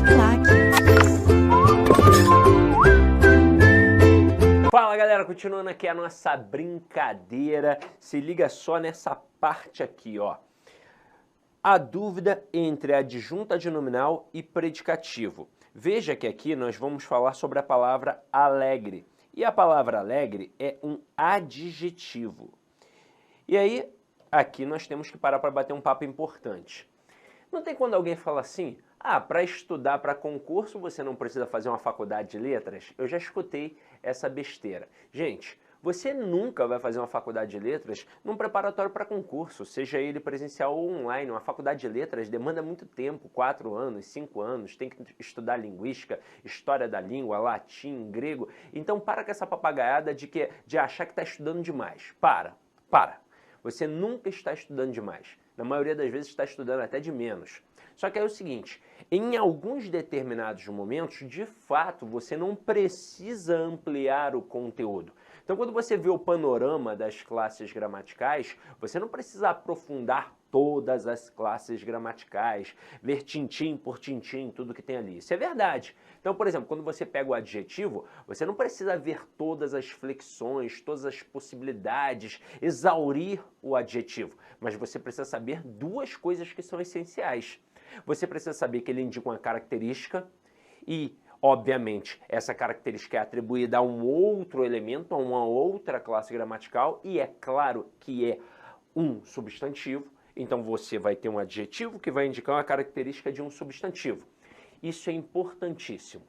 Uniclac. Fala galera, continuando aqui a nossa brincadeira, se liga só nessa parte aqui, ó. A dúvida entre adjunta adnominal e predicativo. Veja que aqui nós vamos falar sobre a palavra alegre. E a palavra alegre é um adjetivo. E aí, aqui nós temos que parar para bater um papo importante. Não tem quando alguém fala assim, para estudar para concurso você não precisa fazer uma faculdade de letras? Eu já escutei essa besteira. Gente, você nunca vai fazer uma faculdade de letras num preparatório para concurso, seja ele presencial ou online. Uma faculdade de letras demanda muito tempo, 4 anos, 5 anos, tem que estudar linguística, história da língua, latim, grego. Então para com essa papagaiada de achar que está estudando demais. Para. Você nunca está estudando demais. Na maioria das vezes está estudando até de menos. Só que é o seguinte, em alguns determinados momentos, de fato, você não precisa ampliar o conteúdo. Então, quando você vê o panorama das classes gramaticais, você não precisa aprofundar todas as classes gramaticais, ver tintim por tintim, tudo que tem ali. Isso é verdade. Então, por exemplo, quando você pega o adjetivo, você não precisa ver todas as flexões, todas as possibilidades, exaurir o adjetivo, mas você precisa saber duas coisas que são essenciais. Você precisa saber que ele indica uma característica e, obviamente, essa característica é atribuída a um outro elemento, a uma outra classe gramatical, e é claro que é um substantivo. Então você vai ter um adjetivo que vai indicar uma característica de um substantivo. Isso é importantíssimo.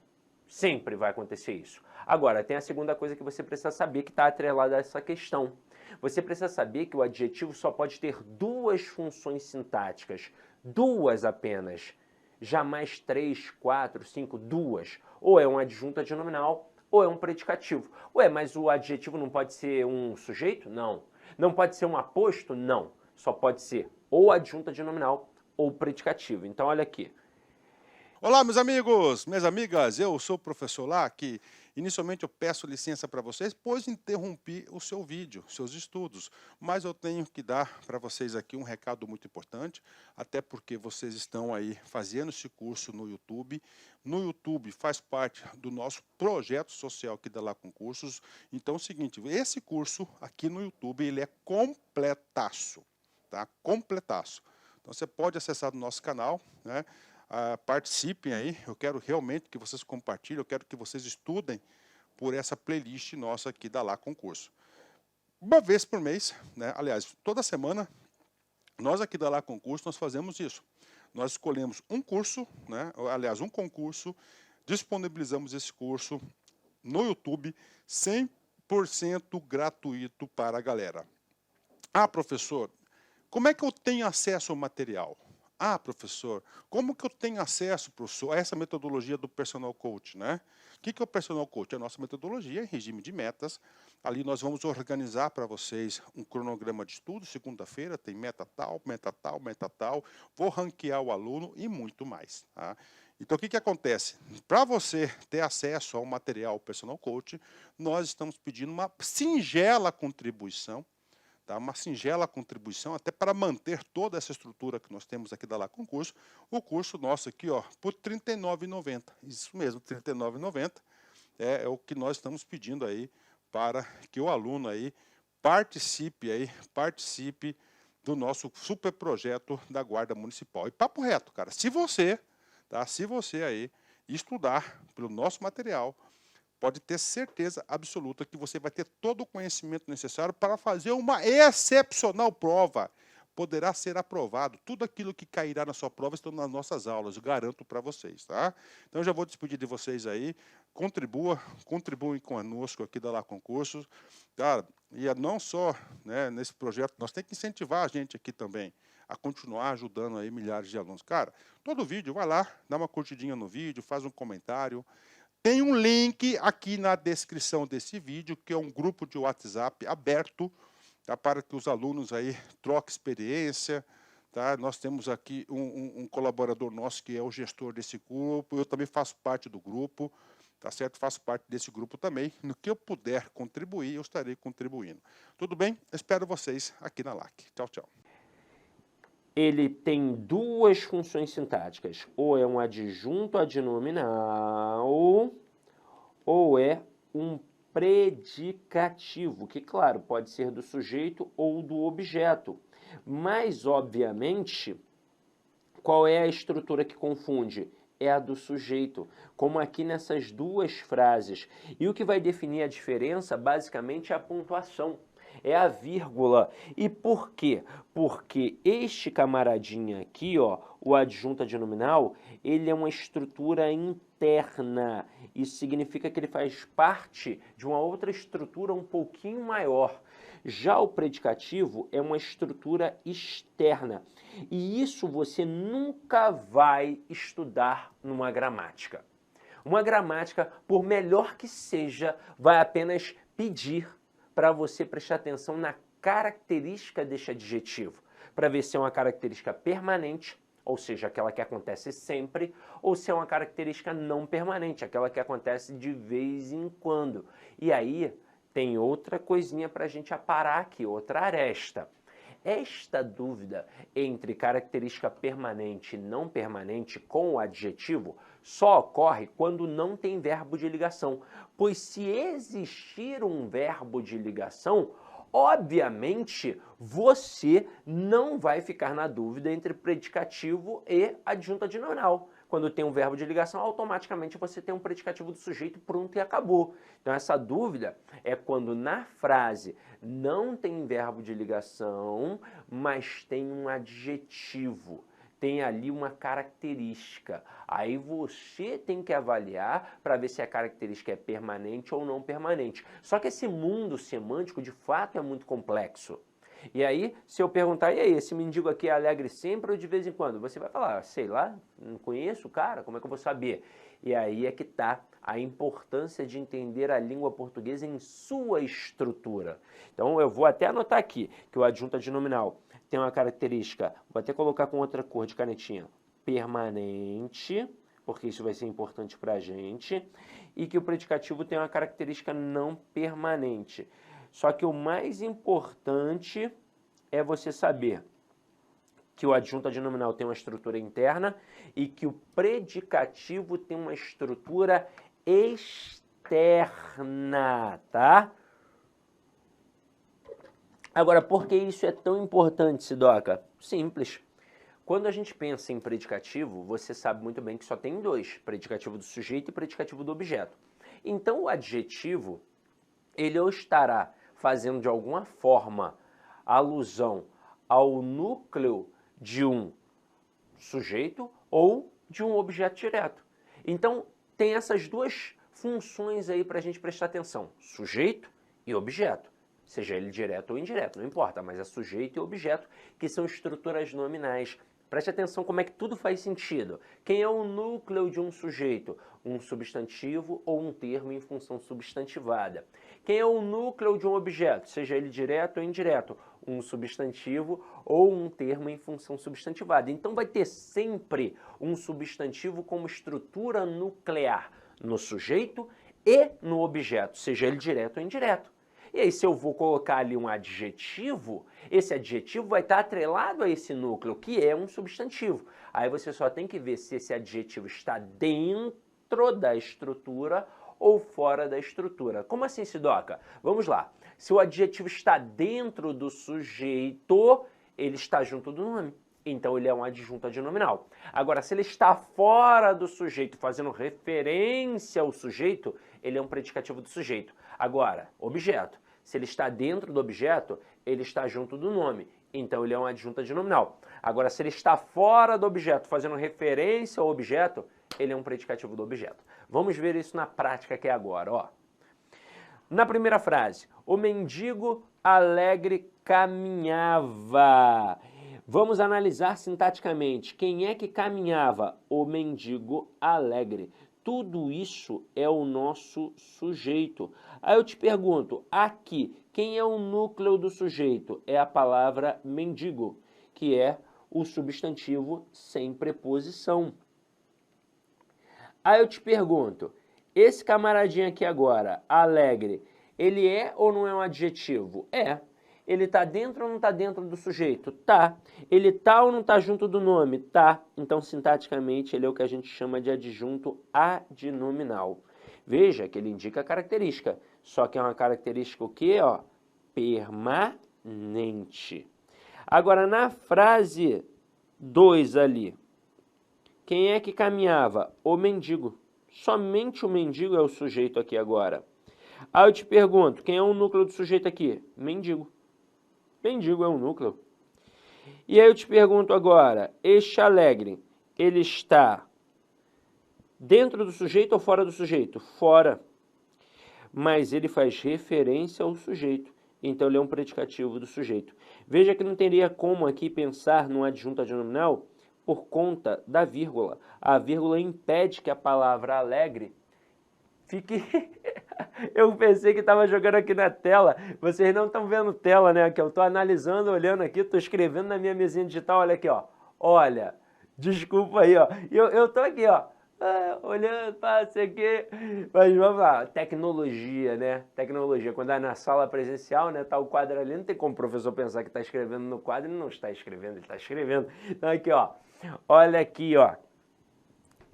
Sempre vai acontecer isso. Agora, tem a segunda coisa que você precisa saber que está atrelada a essa questão. Você precisa saber que o adjetivo só pode ter duas funções sintáticas. Duas apenas. Jamais 3, 4, 5, duas. Ou é um adjunto adnominal ou é um predicativo. Ué, mas o adjetivo não pode ser um sujeito? Não. Não pode ser um aposto? Não. Só pode ser ou adjunto adnominal ou predicativo. Então, olha aqui. Olá, meus amigos, minhas amigas, eu sou o professor Lac. Inicialmente eu peço licença para vocês, pois interrompi o seu vídeo, seus estudos. Mas eu tenho que dar para vocês aqui um recado muito importante, até porque vocês estão aí fazendo esse curso no YouTube. No YouTube faz parte do nosso projeto social aqui da Lá Concursos. Então é o seguinte, esse curso aqui no YouTube, ele é completaço, tá? Completaço. Então você pode acessar no nosso canal, né? Participem aí, eu quero realmente que vocês compartilhem, eu quero que vocês estudem por essa playlist nossa aqui da Lá Concurso. Uma vez por mês, né? Aliás, toda semana, nós aqui da Lá Concurso, nós fazemos isso. Nós escolhemos um curso, né? Aliás, um concurso, disponibilizamos esse curso no YouTube, 100% gratuito para a galera. Professor, como é que eu tenho acesso ao material? Professor, como que eu tenho acesso, professor, a essa metodologia do Personal Coach, né? O que é o Personal Coach? É a nossa metodologia em regime de metas. Ali nós vamos organizar para vocês um cronograma de estudo. Segunda-feira tem meta tal, meta tal, meta tal. Vou ranquear o aluno e muito mais, tá? Então, o que acontece? Para você ter acesso ao material Personal Coach, nós estamos pedindo uma singela contribuição, tá? Uma singela contribuição, até para manter toda essa estrutura que nós temos aqui da Lá Concurso. O curso nosso aqui, ó, por R$ 39,90. Isso mesmo, R$ 39,90 é o que nós estamos pedindo aí para que o aluno aí participe do nosso super projeto da Guarda Municipal. E papo reto, cara, se você aí estudar pelo nosso material, pode ter certeza absoluta que você vai ter todo o conhecimento necessário para fazer uma excepcional prova. Poderá ser aprovado. Tudo aquilo que cairá na sua prova estão nas nossas aulas, eu garanto para vocês, tá? Então, eu já vou despedir de vocês aí. Contribuem conosco aqui da Lá Concursos. Cara, e não só, né, nesse projeto, nós temos que incentivar a gente aqui também a continuar ajudando aí milhares de alunos. Cara, todo vídeo, vai lá, dá uma curtidinha no vídeo, faz um comentário. Tem um link aqui na descrição desse vídeo, que é um grupo de WhatsApp aberto, tá, para que os alunos aí troquem experiência. Tá? Nós temos aqui um colaborador nosso que é o gestor desse grupo, eu também faço parte do grupo, tá certo? Faço parte desse grupo também. No que eu puder contribuir, eu estarei contribuindo. Tudo bem? Espero vocês aqui na LAC. Tchau, tchau. ele tem duas funções sintáticas. Ou é um adjunto adnominal, ou é um predicativo, que, claro, pode ser do sujeito ou do objeto. Mas, obviamente, qual é a estrutura que confunde? É a do sujeito, como aqui nessas duas frases. E o que vai definir a diferença, basicamente, é a pontuação. É a vírgula. E por quê? Porque este camaradinha aqui, ó, o adjunto adnominal, ele é uma estrutura interna. Isso significa que ele faz parte de uma outra estrutura um pouquinho maior. Já o predicativo é uma estrutura externa. E isso você nunca vai estudar numa gramática. Uma gramática, por melhor que seja, vai apenas pedir para você prestar atenção na característica deste adjetivo, para ver se é uma característica permanente, ou seja, aquela que acontece sempre, ou se é uma característica não permanente, aquela que acontece de vez em quando. E aí tem outra coisinha para a gente aparar aqui, outra aresta. Esta dúvida entre característica permanente e não permanente com o adjetivo só ocorre quando não tem verbo de ligação, pois se existir um verbo de ligação, obviamente você não vai ficar na dúvida entre predicativo e adjunto adnominal. Quando tem um verbo de ligação, automaticamente você tem um predicativo do sujeito, pronto e acabou. Então essa dúvida é quando na frase não tem verbo de ligação, mas tem um adjetivo, tem ali uma característica. Aí você tem que avaliar para ver se a característica é permanente ou não permanente. Só que esse mundo semântico, de fato, é muito complexo. E aí, se eu perguntar, e aí, esse mendigo aqui é alegre sempre ou de vez em quando? Você vai falar, sei lá, não conheço o cara, como é que eu vou saber? E aí é que está a importância de entender a língua portuguesa em sua estrutura. Então, eu vou até anotar aqui que o adjunto adnominal tem uma característica, vou até colocar com outra cor de canetinha, permanente, porque isso vai ser importante para a gente, e que o predicativo tem uma característica não permanente. Só que o mais importante é você saber que o adjunto adnominal tem uma estrutura interna e que o predicativo tem uma estrutura externa, tá? Agora, por que isso é tão importante, Sidoca? Simples. Quando a gente pensa em predicativo, você sabe muito bem que só tem dois, predicativo do sujeito e predicativo do objeto. Então, o adjetivo, ele ou estará fazendo de alguma forma alusão ao núcleo de um sujeito ou de um objeto direto. Então, tem essas duas funções aí para a gente prestar atenção, sujeito e objeto. Seja ele direto ou indireto, não importa, mas é sujeito e objeto, que são estruturas nominais. Preste atenção como é que tudo faz sentido. Quem é o núcleo de um sujeito? Um substantivo ou um termo em função substantivada. Quem é o núcleo de um objeto? Seja ele direto ou indireto. Um substantivo ou um termo em função substantivada. Então vai ter sempre um substantivo como estrutura nuclear no sujeito e no objeto, seja ele direto ou indireto. E aí, se eu vou colocar ali um adjetivo, esse adjetivo vai estar atrelado a esse núcleo, que é um substantivo. Aí você só tem que ver se esse adjetivo está dentro da estrutura ou fora da estrutura. Como assim, Sidoca? Vamos lá. Se o adjetivo está dentro do sujeito, ele está junto do nome. Então ele é um adjunto adnominal. Agora, se ele está fora do sujeito, fazendo referência ao sujeito, ele é um predicativo do sujeito. Agora, objeto. Se ele está dentro do objeto, ele está junto do nome. Então ele é um adjunto adnominal. Agora, se ele está fora do objeto, fazendo referência ao objeto, ele é um predicativo do objeto. Vamos ver isso na prática aqui agora, ó. Na primeira frase, o mendigo alegre caminhava. Vamos analisar sintaticamente. Quem é que caminhava? O mendigo alegre. Tudo isso é o nosso sujeito. Aí eu te pergunto, aqui, quem é o núcleo do sujeito? É a palavra mendigo, que é o substantivo sem preposição. Aí eu te pergunto, esse camaradinho aqui agora, alegre, ele é ou não é um adjetivo? É. Ele está dentro ou não está dentro do sujeito? Tá. Ele está ou não está junto do nome? Tá. Então, sintaticamente, ele é o que a gente chama de adjunto adnominal. Veja que ele indica a característica, só que é uma característica o quê? Ó, permanente. Agora, na frase 2 ali, quem é que caminhava? O mendigo. Somente o mendigo é o sujeito aqui agora. Aí eu te pergunto, quem é o núcleo do sujeito aqui? Mendigo. Mendigo é um núcleo. E aí eu te pergunto agora, este alegre, ele está dentro do sujeito ou fora do sujeito? Fora. Mas ele faz referência ao sujeito. Então ele é um predicativo do sujeito. Veja que não teria como aqui pensar num adjunto adnominal por conta da vírgula. A vírgula impede que a palavra alegre fique... Eu pensei que estava jogando aqui na tela. Vocês não estão vendo tela, né? Que eu estou analisando, olhando aqui, estou escrevendo na minha mesinha digital. Olha aqui, ó. Olha, desculpa aí, ó. Eu tô aqui, ó. Olhando, passa aqui. Mas vamos lá. Tecnologia, né? Tecnologia. Quando é na sala presencial, né? Tá o quadro ali. Não tem como o professor pensar que está escrevendo no quadro. Ele não está escrevendo, ele está escrevendo. Então aqui, ó. Olha aqui, ó.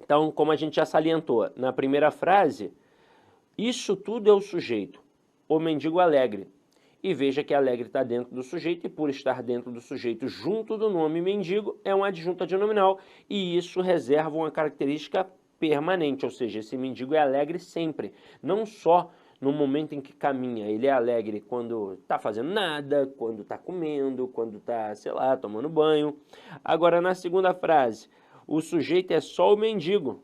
Então, como a gente já salientou, na primeira frase... Isso tudo é o sujeito, o mendigo alegre. E veja que alegre está dentro do sujeito e por estar dentro do sujeito junto do nome mendigo é um adjunto adnominal e isso reserva uma característica permanente, ou seja, esse mendigo é alegre sempre, não só no momento em que caminha, ele é alegre quando está fazendo nada, quando está comendo, quando está, sei lá, tomando banho. Agora na segunda frase, o sujeito é só o mendigo.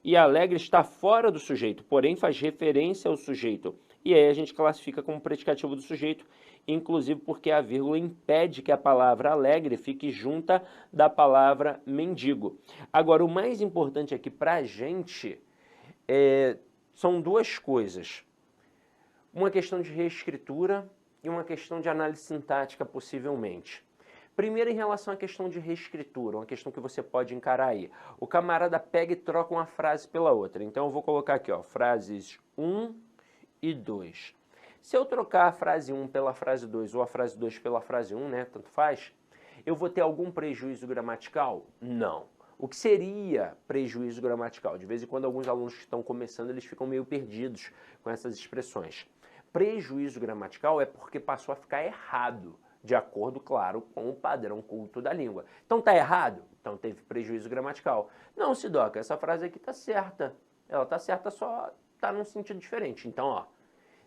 E alegre está fora do sujeito, porém faz referência ao sujeito. E aí a gente classifica como predicativo do sujeito, inclusive porque a vírgula impede que a palavra alegre fique junta da palavra mendigo. Agora, o mais importante aqui para a gente são duas coisas. Uma questão de reescritura e uma questão de análise sintática, possivelmente. Primeiro, em relação à questão de reescritura, uma questão que você pode encarar aí. O camarada pega e troca uma frase pela outra. Então, eu vou colocar aqui, ó, frases 1 e 2. Se eu trocar a frase 1 pela frase 2 ou a frase 2 pela frase 1, né, tanto faz, eu vou ter algum prejuízo gramatical? Não. O que seria prejuízo gramatical? De vez em quando, alguns alunos que estão começando, eles ficam meio perdidos com essas expressões. Prejuízo gramatical é porque passou a ficar errado, de acordo, claro, com o padrão culto da língua. Então tá errado? Então teve prejuízo gramatical. Não, Sidoca, essa frase aqui tá certa. Ela tá certa, só tá num sentido diferente. Então, ó,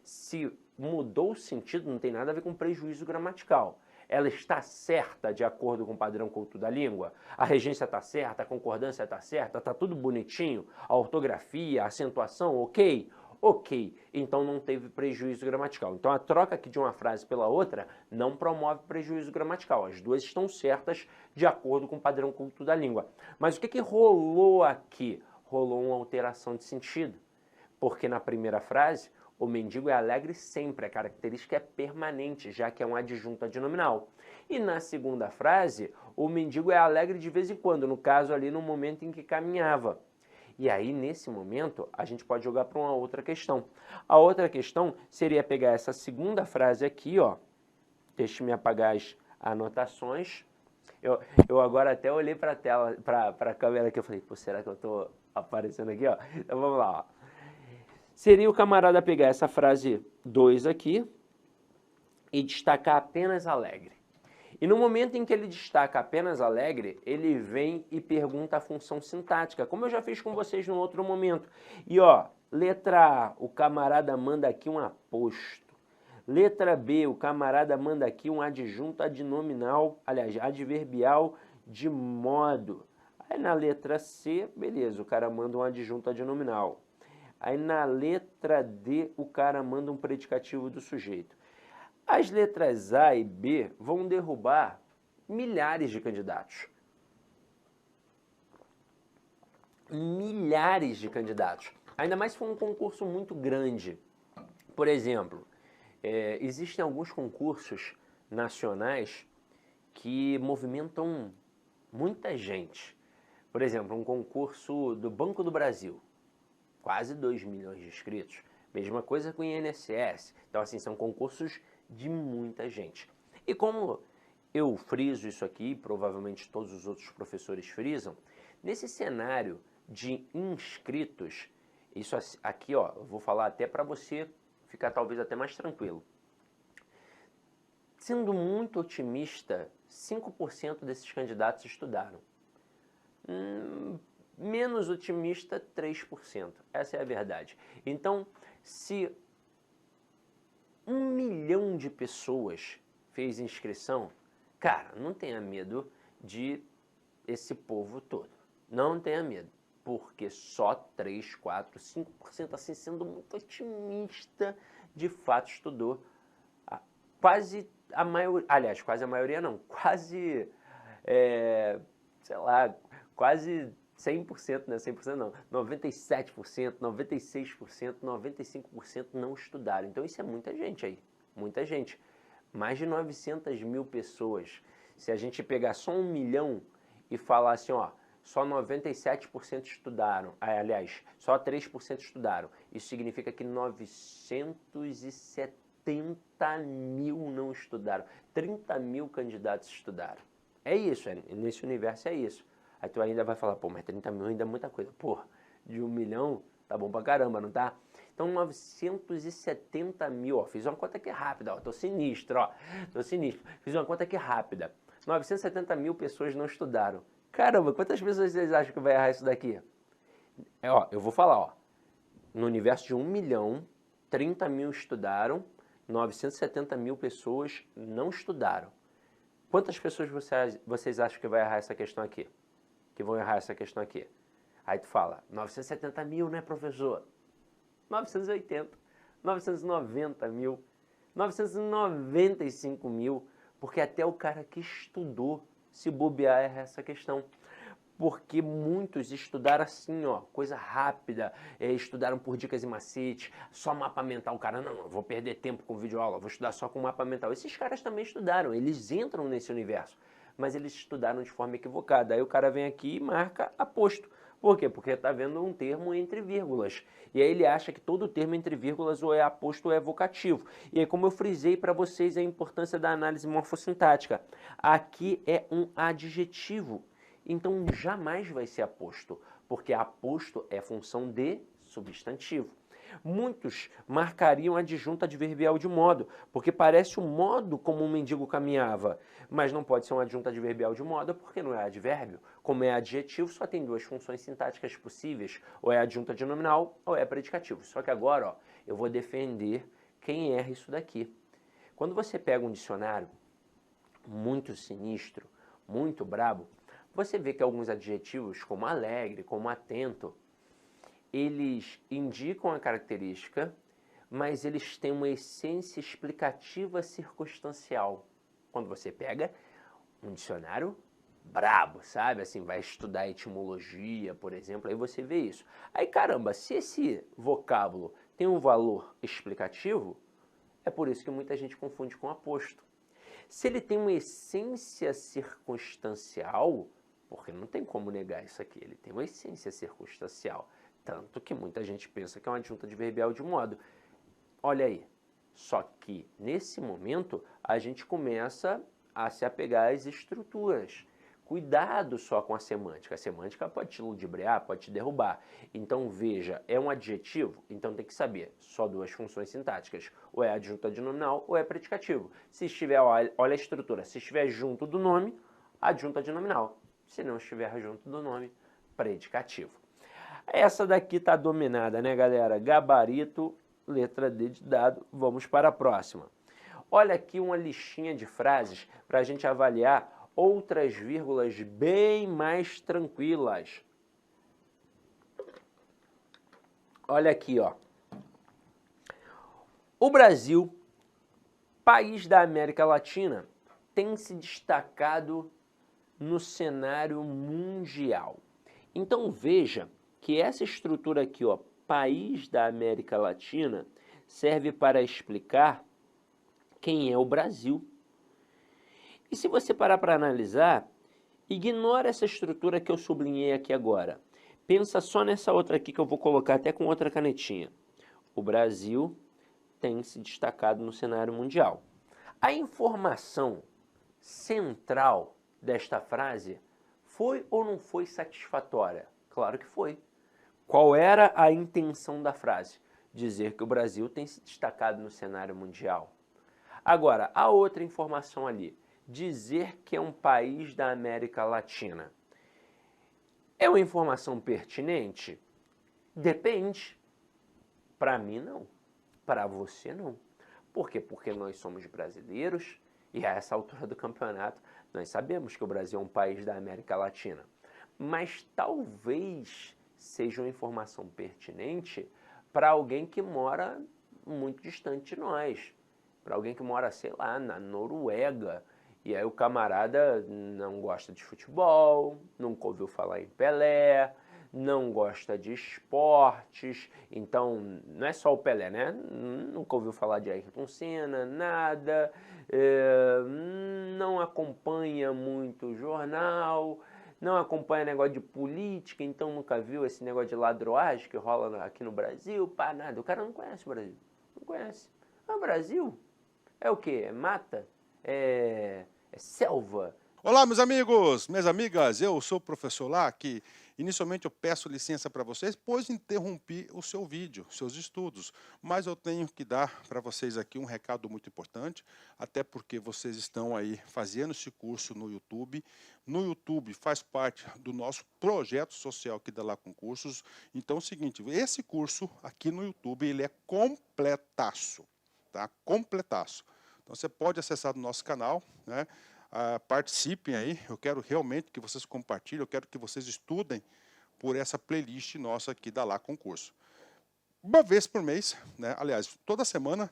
se mudou o sentido, não tem nada a ver com prejuízo gramatical. Ela está certa de acordo com o padrão culto da língua? A regência está certa, a concordância está certa, está tudo bonitinho? A ortografia, a acentuação, ok? Ok, então não teve prejuízo gramatical. Então a troca aqui de uma frase pela outra não promove prejuízo gramatical. As duas estão certas de acordo com o padrão culto da língua. Mas o que rolou aqui? Rolou uma alteração de sentido. Porque na primeira frase, o mendigo é alegre sempre, a característica é permanente, já que é um adjunto adnominal. E na segunda frase, o mendigo é alegre de vez em quando, no caso ali no momento em que caminhava. E aí, nesse momento, a gente pode jogar para uma outra questão. A outra questão seria pegar essa segunda frase aqui, ó. Deixa-me apagar as anotações. Eu agora até olhei para a tela, para a câmera aqui, eu falei, pô, será que eu estou aparecendo aqui, ó? Então vamos lá, ó. Seria o camarada pegar essa frase 2 aqui e destacar apenas alegre. E no momento em que ele destaca apenas alegre, ele vem e pergunta a função sintática, como eu já fiz com vocês no outro momento. E ó, letra A, o camarada manda aqui um aposto. Letra B, o camarada manda aqui um adjunto adnominal, aliás, adverbial de modo. Aí na letra C, beleza, o cara manda um adjunto adnominal. Aí na letra D, o cara manda um predicativo do sujeito. As letras A e B vão derrubar milhares de candidatos. Milhares de candidatos. Ainda mais se for um concurso muito grande. Por exemplo, existem alguns concursos nacionais que movimentam muita gente. Por exemplo, um concurso do Banco do Brasil. Quase 2 milhões de inscritos. Mesma coisa com o INSS. Então, assim, são concursos de muita gente. E como eu friso isso aqui, provavelmente todos os outros professores frisam, nesse cenário de inscritos, isso aqui, ó, eu vou falar até para você ficar talvez até mais tranquilo. Sendo muito otimista, 5% desses candidatos estudaram. Menos otimista, 3%. Essa é a verdade. Então, se 1 milhão de pessoas fez inscrição, cara, não tenha medo de esse povo todo. Não tenha medo. Porque só 3, 4, 5%, assim, sendo muito otimista, de fato estudou. Quase a maioria, aliás, quase a maioria não, quase, sei lá, quase 100%, né? 100% não, 97%, 96%, 95% não estudaram. Então isso é muita gente aí, muita gente. Mais de 900 mil pessoas. Se a gente pegar só 1 milhão e falar assim, ó, só 97% estudaram, aliás, só 3% estudaram. Isso significa que 970 mil não estudaram. 30 mil candidatos estudaram. É isso, nesse universo é isso. Aí tu ainda vai falar, pô, mas 30 mil ainda é muita coisa. Porra, de 1 milhão tá bom pra caramba, não tá? Então 970 mil, ó, fiz uma conta aqui rápida, ó, tô sinistro, ó, tô sinistro. Fiz uma conta aqui rápida. 970 mil pessoas não estudaram. Caramba, quantas pessoas vocês acham que vai errar isso daqui? Ó, eu vou falar, ó, no universo de 1 milhão, 30 mil estudaram, 970 mil pessoas não estudaram. Quantas pessoas vocês acham que vai errar essa questão aqui? Que vão errar essa questão aqui? Aí tu fala, 970 mil, né, professor? 980, 990 mil, 995 mil, porque até o cara que estudou, se bobear, erra essa questão. Porque muitos estudaram assim, ó, coisa rápida, estudaram por dicas e macetes, só mapa mental. O cara, não, vou perder tempo com videoaula, vou estudar só com mapa mental. Esses caras também estudaram, eles entram nesse universo, mas eles estudaram de forma equivocada. Aí o cara vem aqui e marca aposto. Por quê? Porque está vendo um termo entre vírgulas. E aí ele acha que todo termo entre vírgulas ou é aposto ou é vocativo. E aí, como eu frisei para vocês a importância da análise morfossintática, aqui é um adjetivo. Então jamais vai ser aposto, porque aposto é função de substantivo. Muitos marcariam adjunto adverbial de modo, porque parece o modo como um mendigo caminhava, mas não pode ser um adjunto adverbial de modo porque não é advérbio. Como é adjetivo, só tem duas funções sintáticas possíveis, ou é adjunto adnominal ou é predicativo. Só que agora, ó, eu vou defender quem erra isso daqui. Quando você pega um dicionário muito sinistro, muito brabo, você vê que alguns adjetivos, como alegre, como atento, eles indicam a característica, mas eles têm uma essência explicativa circunstancial. Quando você pega um dicionário brabo, sabe? Assim, vai estudar etimologia, por exemplo, aí você vê isso. Aí, caramba, se esse vocábulo tem um valor explicativo, é por isso que muita gente confunde com aposto. Se ele tem uma essência circunstancial, porque não tem como negar isso aqui, ele tem uma essência circunstancial, tanto que muita gente pensa que é uma adjunta adverbial de modo. Olha aí, só que nesse momento a gente começa a se apegar às estruturas. Cuidado só com a semântica pode te ludibriar, pode te derrubar. Então veja, é um adjetivo, então tem que saber só duas funções sintáticas, ou é adjunto adnominal ou é predicativo. Se estiver, olha a estrutura, se estiver junto do nome, adjunto adnominal. Se não estiver junto do nome, predicativo. Essa daqui está dominada, né, galera? Gabarito, letra D de dado. Vamos para a próxima. Olha aqui uma listinha de frases para a gente avaliar outras vírgulas bem mais tranquilas. Olha aqui, ó. O Brasil, país da América Latina, tem se destacado no cenário mundial. Então veja que essa estrutura aqui, ó, país da América Latina, serve para explicar quem é o Brasil. E se você parar para analisar, ignora essa estrutura que eu sublinhei aqui agora. Pensa só nessa outra aqui que eu vou colocar até com outra canetinha. O Brasil tem se destacado no cenário mundial. A informação central desta frase foi ou não foi satisfatória? Claro que foi. Qual era a intenção da frase? Dizer que o Brasil tem se destacado no cenário mundial. Agora, a outra informação ali, dizer que é um país da América Latina. É uma informação pertinente? Depende. Para mim, não. Para você, não. Por quê? Porque nós somos brasileiros e a essa altura do campeonato nós sabemos que o Brasil é um país da América Latina. Mas talvez seja uma informação pertinente para alguém que mora muito distante de nós. Para alguém que mora, sei lá, na Noruega. E aí o camarada não gosta de futebol, nunca ouviu falar em Pelé, não gosta de esportes, então não é só o Pelé, né? Nunca ouviu falar de Ayrton Senna, nada, não acompanha muito jornal, não acompanha negócio de política, então nunca viu esse negócio de ladroagem que rola aqui no Brasil, pá, nada. O cara não conhece o Brasil, não conhece. Ah, o Brasil é o quê? É mata? É selva? Olá, meus amigos, minhas amigas, eu sou o professor lá que inicialmente eu peço licença para vocês, pois interrompi o seu vídeo, seus estudos, mas eu tenho que dar para vocês aqui um recado muito importante, até porque vocês estão aí fazendo esse curso no YouTube. No YouTube faz parte do nosso projeto social aqui da Lá Concursos. Então é o seguinte, esse curso aqui no YouTube, ele é completaço, tá? Completaço. Então você pode acessar no nosso canal, né? Participem aí, eu quero realmente que vocês compartilhem, eu quero que vocês estudem por essa playlist nossa aqui da Lá Concurso. Uma vez por mês, né? Aliás, toda semana,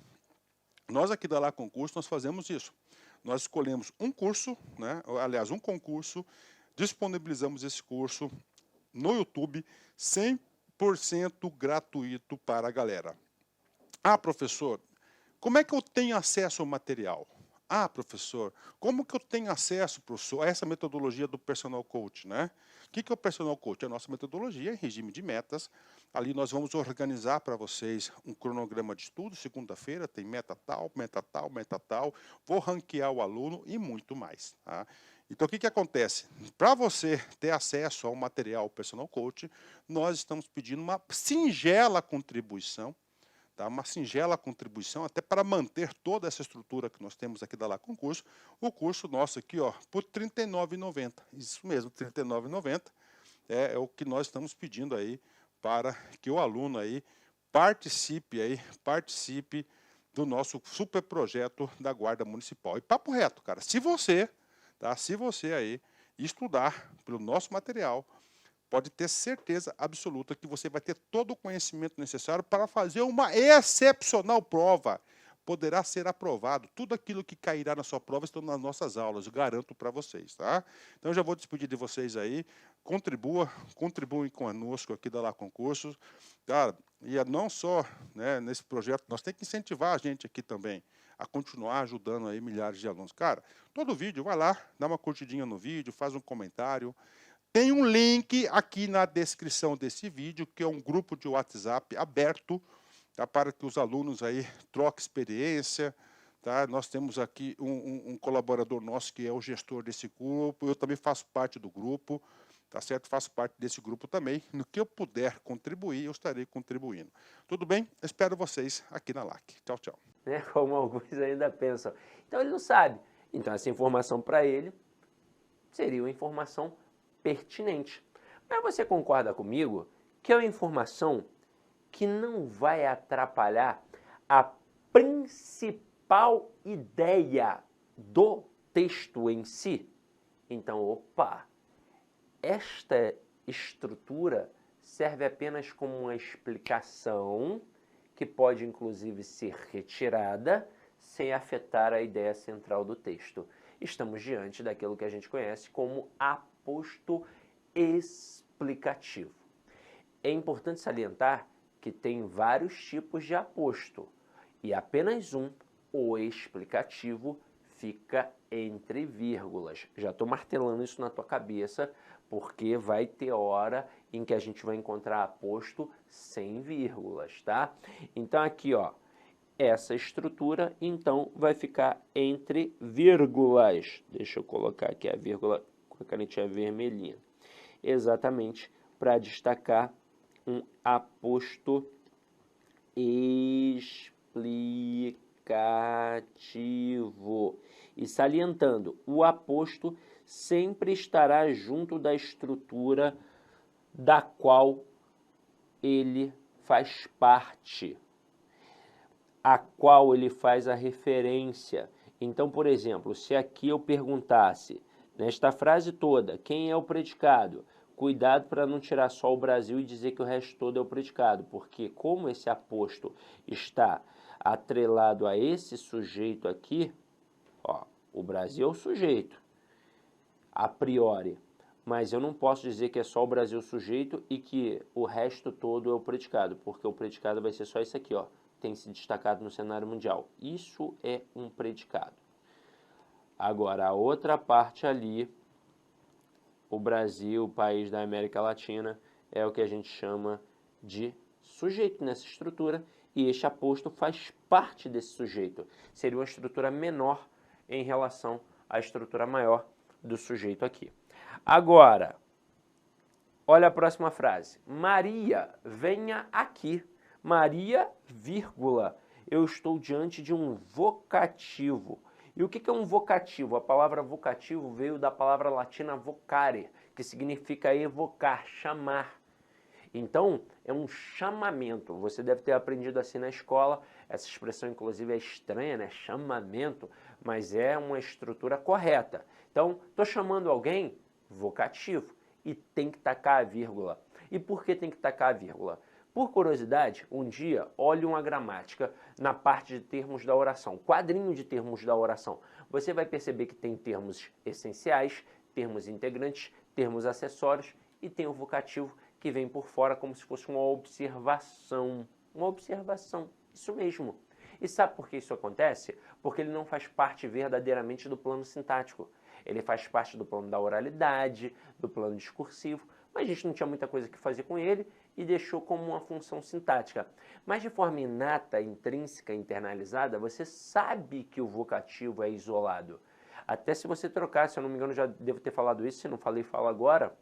nós aqui da Lá Concurso, nós fazemos isso. Nós escolhemos um curso, né? Aliás, um concurso, disponibilizamos esse curso no YouTube, 100% gratuito para a galera. Ah, professor, como é que eu tenho acesso ao material? Ah, professor, como que eu tenho acesso, professor, a essa metodologia do Personal Coach, né? O que é o Personal Coach? É a nossa metodologia em regime de metas. Ali nós vamos organizar para vocês um cronograma de estudo. Segunda-feira tem meta tal, meta tal, meta tal. Vou ranquear o aluno e muito mais. Tá? Então, o que acontece? Para você ter acesso ao material Personal Coach, nós estamos pedindo uma singela contribuição. Tá? Uma singela contribuição, até para manter toda essa estrutura que nós temos aqui da Lá Concurso. O curso nosso aqui, ó, por R$ 39,90. Isso mesmo, R$ 39,90 é o que nós estamos pedindo aí para que o aluno aí participe do nosso super projeto da Guarda Municipal. E papo reto, cara, se você aí estudar pelo nosso material, pode ter certeza absoluta que você vai ter todo o conhecimento necessário para fazer uma excepcional prova. Poderá ser aprovado. Tudo aquilo que cairá na sua prova estão nas nossas aulas, eu garanto para vocês. Tá? Então, eu já vou despedir de vocês aí. Contribuem conosco aqui da Lá Concursos. Cara, e não só, né, nesse projeto, nós temos que incentivar a gente aqui também a continuar ajudando aí milhares de alunos. Cara, todo vídeo, vai lá, dá uma curtidinha no vídeo, faz um comentário. Tem um link aqui na descrição desse vídeo, que é um grupo de WhatsApp aberto, tá, para que os alunos aí troquem experiência. Tá? Nós temos aqui um colaborador nosso que é o gestor desse grupo, eu também faço parte do grupo, tá certo? Faço parte desse grupo também. No que eu puder contribuir, eu estarei contribuindo. Tudo bem? Espero vocês aqui na LAC. Tchau, tchau. Né? Como alguns ainda pensam. Então ele não sabe. Então essa informação para ele seria uma informação pertinente. Mas você concorda comigo que é uma informação que não vai atrapalhar a principal ideia do texto em si? Então, opa, esta estrutura serve apenas como uma explicação que pode inclusive ser retirada sem afetar a ideia central do texto. Estamos diante daquilo que a gente conhece como aposto explicativo. É importante salientar que tem vários tipos de aposto e apenas um, o explicativo, fica entre vírgulas. Já estou martelando isso na tua cabeça porque vai ter hora em que a gente vai encontrar aposto sem vírgulas, tá? Então aqui, ó, essa estrutura, então vai ficar entre vírgulas. Deixa eu colocar aqui a vírgula com a canetinha vermelhinha. Exatamente para destacar um aposto explicativo. E salientando, o aposto sempre estará junto da estrutura da qual ele faz parte, a qual ele faz a referência. Então, por exemplo, se aqui eu perguntasse, nesta frase toda, quem é o predicado? Cuidado para não tirar só o Brasil e dizer que o resto todo é o predicado, porque como esse aposto está atrelado a esse sujeito aqui, ó, o Brasil é o sujeito, a priori, mas eu não posso dizer que é só o Brasil o sujeito e que o resto todo é o predicado, porque o predicado vai ser só isso aqui, ó, tem se destacado no cenário mundial. Isso é um predicado. Agora, a outra parte ali, o Brasil, o país da América Latina, é o que a gente chama de sujeito nessa estrutura, e este aposto faz parte desse sujeito. Seria uma estrutura menor em relação à estrutura maior do sujeito aqui. Agora, olha a próxima frase. Maria, venha aqui. Maria, vírgula. Eu estou diante de um vocativo. E o que é um vocativo? A palavra vocativo veio da palavra latina vocare, que significa evocar, chamar. Então, é um chamamento. Você deve ter aprendido assim na escola. Essa expressão, inclusive, é estranha, né? Chamamento, mas é uma estrutura correta. Então, estou chamando alguém, vocativo, e tem que tacar a vírgula. E por que tem que tacar a vírgula? Por curiosidade, um dia, olhe uma gramática na parte de termos da oração, quadrinho de termos da oração. Você vai perceber que tem termos essenciais, termos integrantes, termos acessórios e tem o vocativo que vem por fora como se fosse uma observação. Uma observação, isso mesmo. E sabe por que isso acontece? Porque ele não faz parte verdadeiramente do plano sintático. Ele faz parte do plano da oralidade, do plano discursivo, mas a gente não tinha muita coisa que fazer com ele e deixou como uma função sintática. Mas de forma inata, intrínseca, internalizada, você sabe que o vocativo é isolado. Até se você trocar, se eu não me engano, já devo ter falado isso, se não falei, falo agora.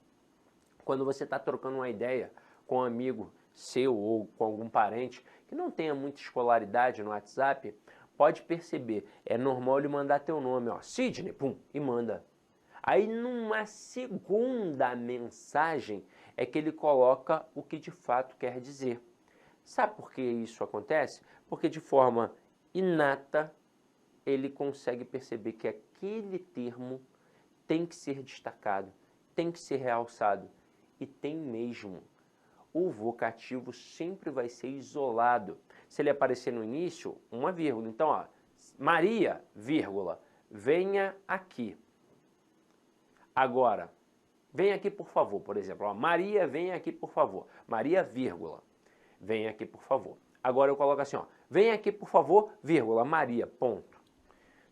Quando você está trocando uma ideia com um amigo seu ou com algum parente que não tenha muita escolaridade no WhatsApp, pode perceber, é normal ele mandar teu nome, ó, Sidney, pum, e manda. Aí numa segunda mensagem é que ele coloca o que de fato quer dizer. Sabe por que isso acontece? Porque de forma inata ele consegue perceber que aquele termo tem que ser destacado, tem que ser realçado, e tem mesmo. O vocativo sempre vai ser isolado. Se ele aparecer no início, uma vírgula. Então, ó, Maria, vírgula, venha aqui. Agora, venha aqui por favor, por exemplo. Ó, Maria, venha aqui por favor. Maria, vírgula, venha aqui por favor. Agora eu coloco assim, ó, venha aqui por favor, vírgula, Maria, ponto.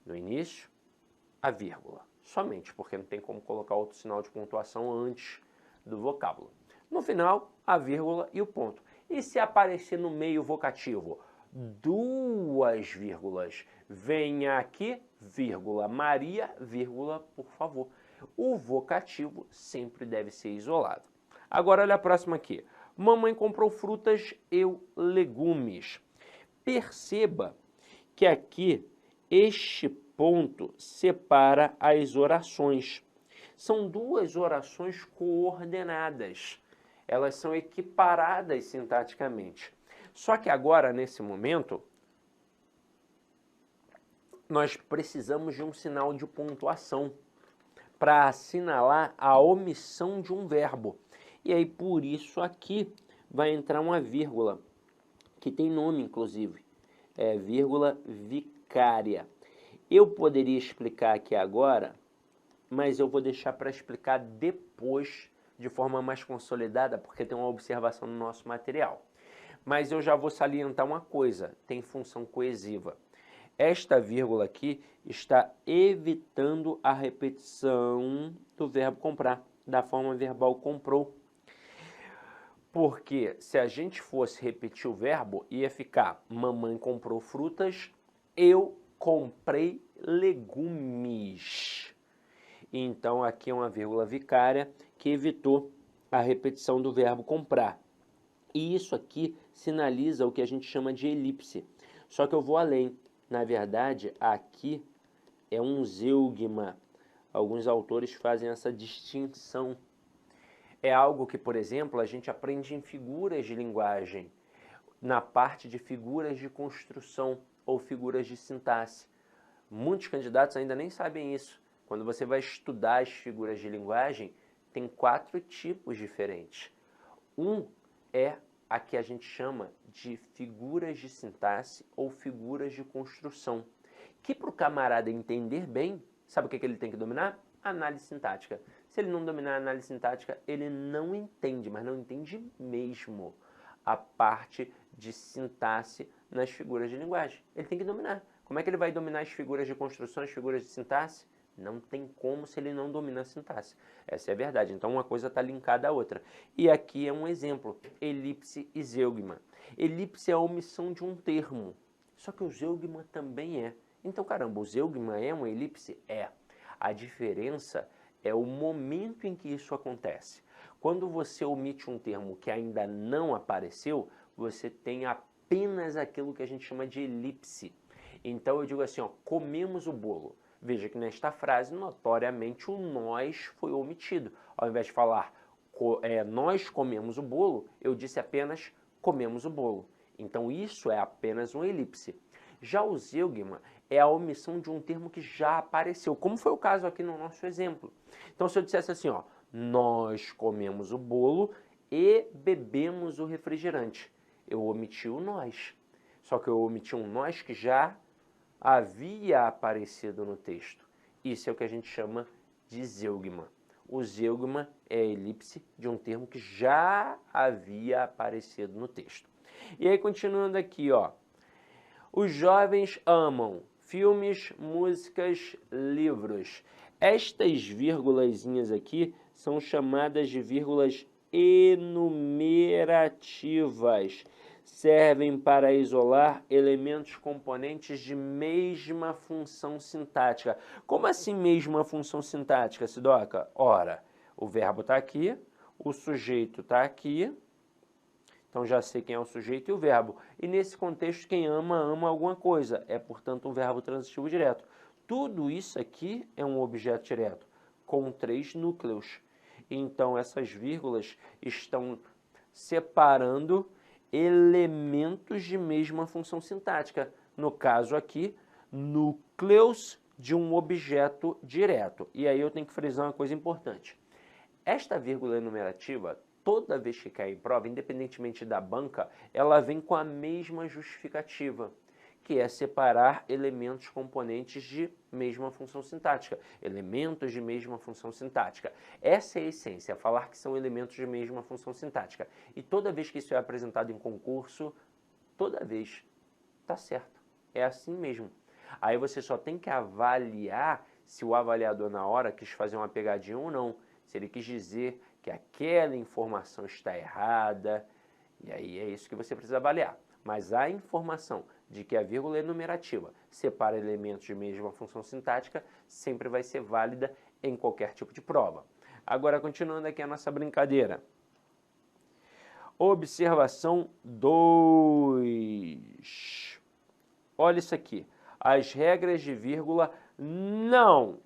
No início, a vírgula. Somente, porque não tem como colocar outro sinal de pontuação antes do vocábulo. No final, a vírgula e o ponto. E se aparecer no meio vocativo, duas vírgulas, venha aqui, vírgula, Maria, vírgula, por favor. O vocativo sempre deve ser isolado. Agora, olha a próxima aqui. Mamãe comprou frutas e legumes. Perceba que aqui este ponto separa as orações. São duas orações coordenadas. Elas são equiparadas sintaticamente. Só que agora, nesse momento, nós precisamos de um sinal de pontuação para assinalar a omissão de um verbo. E aí, por isso, aqui vai entrar uma vírgula, que tem nome, inclusive. É vírgula vicária. Eu poderia explicar aqui agora, mas eu vou deixar para explicar depois, de forma mais consolidada, porque tem uma observação no nosso material. Mas eu já vou salientar uma coisa, tem função coesiva. Esta vírgula aqui está evitando a repetição do verbo comprar, da forma verbal comprou. Porque se a gente fosse repetir o verbo, ia ficar: mamãe comprou frutas, eu comprei legumes. Então, aqui é uma vírgula vicária que evitou a repetição do verbo comprar. E isso aqui sinaliza o que a gente chama de elipse. Só que eu vou além. Na verdade, aqui é um zeugma. Alguns autores fazem essa distinção. É algo que, por exemplo, a gente aprende em figuras de linguagem, na parte de figuras de construção ou figuras de sintaxe. Muitos candidatos ainda nem sabem isso. Quando você vai estudar as figuras de linguagem, tem 4 tipos diferentes. Um é a que a gente chama de figuras de sintaxe ou figuras de construção, que para o camarada entender bem, sabe o que ele tem que dominar? Análise sintática. Se ele não dominar a análise sintática, ele não entende, mas não entende mesmo a parte de sintaxe nas figuras de linguagem. Ele tem que dominar. Como é que ele vai dominar as figuras de construção, as figuras de sintaxe? Não tem como se ele não domina a sintaxe. Essa é a verdade. Então, uma coisa está linkada à outra. E aqui é um exemplo. Elipse e zeugma. Elipse é a omissão de um termo. Só que o zeugma também é. Então, caramba, o zeugma é uma elipse? É. A diferença é o momento em que isso acontece. Quando você omite um termo que ainda não apareceu, você tem apenas aquilo que a gente chama de elipse. Então, eu digo assim, ó, comemos o bolo. Veja que nesta frase, notoriamente, o nós foi omitido. Ao invés de falar nós comemos o bolo, eu disse apenas comemos o bolo. Então, isso é apenas uma elipse. Já o zeugma é a omissão de um termo que já apareceu, como foi o caso aqui no nosso exemplo. Então, se eu dissesse assim, ó, nós comemos o bolo e bebemos o refrigerante, eu omiti o nós. Só que eu omiti um nós que já havia aparecido no texto. Isso é o que a gente chama de zeugma. O zeugma é a elipse de um termo que já havia aparecido no texto. E aí, continuando aqui, ó. Os jovens amam filmes, músicas, livros. Estas vírgulazinhas aqui são chamadas de vírgulas enumerativas. Servem para isolar elementos componentes de mesma função sintática. Como assim mesma função sintática, Sidoca? Ora, o verbo está aqui, o sujeito está aqui, então já sei quem é o sujeito e o verbo. E nesse contexto, quem ama, ama alguma coisa. É, portanto, um verbo transitivo direto. Tudo isso aqui é um objeto direto, com 3 núcleos. Então, essas vírgulas estão separando elementos de mesma função sintática. No caso aqui, núcleos de um objeto direto. E aí eu tenho que frisar uma coisa importante. Esta vírgula enumerativa, toda vez que cai em prova, independentemente da banca, ela vem com a mesma justificativa, que é separar elementos componentes de mesma função sintática. Elementos de mesma função sintática. Essa é a essência, falar que são elementos de mesma função sintática. E toda vez que isso é apresentado em concurso, toda vez, tá certo. É assim mesmo. Aí você só tem que avaliar se o avaliador na hora quis fazer uma pegadinha ou não. Se ele quis dizer que aquela informação está errada, e aí é isso que você precisa avaliar. Mas a informação de que a vírgula enumerativa separa elementos de mesma função sintática sempre vai ser válida em qualquer tipo de prova. Agora, continuando aqui a nossa brincadeira. Observação 2. Olha isso aqui. As regras de vírgula não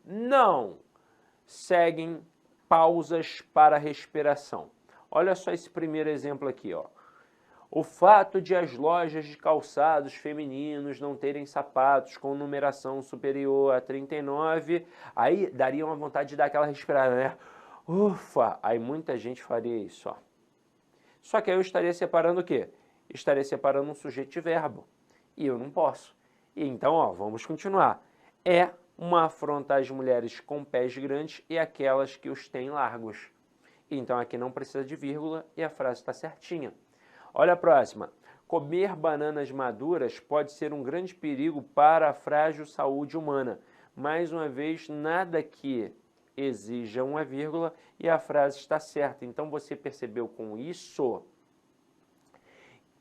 seguem pausas para respiração. Olha só esse primeiro exemplo aqui, ó. O fato de as lojas de calçados femininos não terem sapatos com numeração superior a 39, aí daria uma vontade de dar aquela respirada, né? Ufa! Aí muita gente faria isso, ó. Só que aí eu estaria separando o quê? Estaria separando um sujeito e verbo. E eu não posso. E então, ó, vamos continuar. É uma afronta às mulheres com pés grandes e aquelas que os têm largos. Então aqui não precisa de vírgula e a frase está certinha. Olha a próxima. Comer bananas maduras pode ser um grande perigo para a frágil saúde humana. Mais uma vez, nada que exija uma vírgula e a frase está certa. Então você percebeu com isso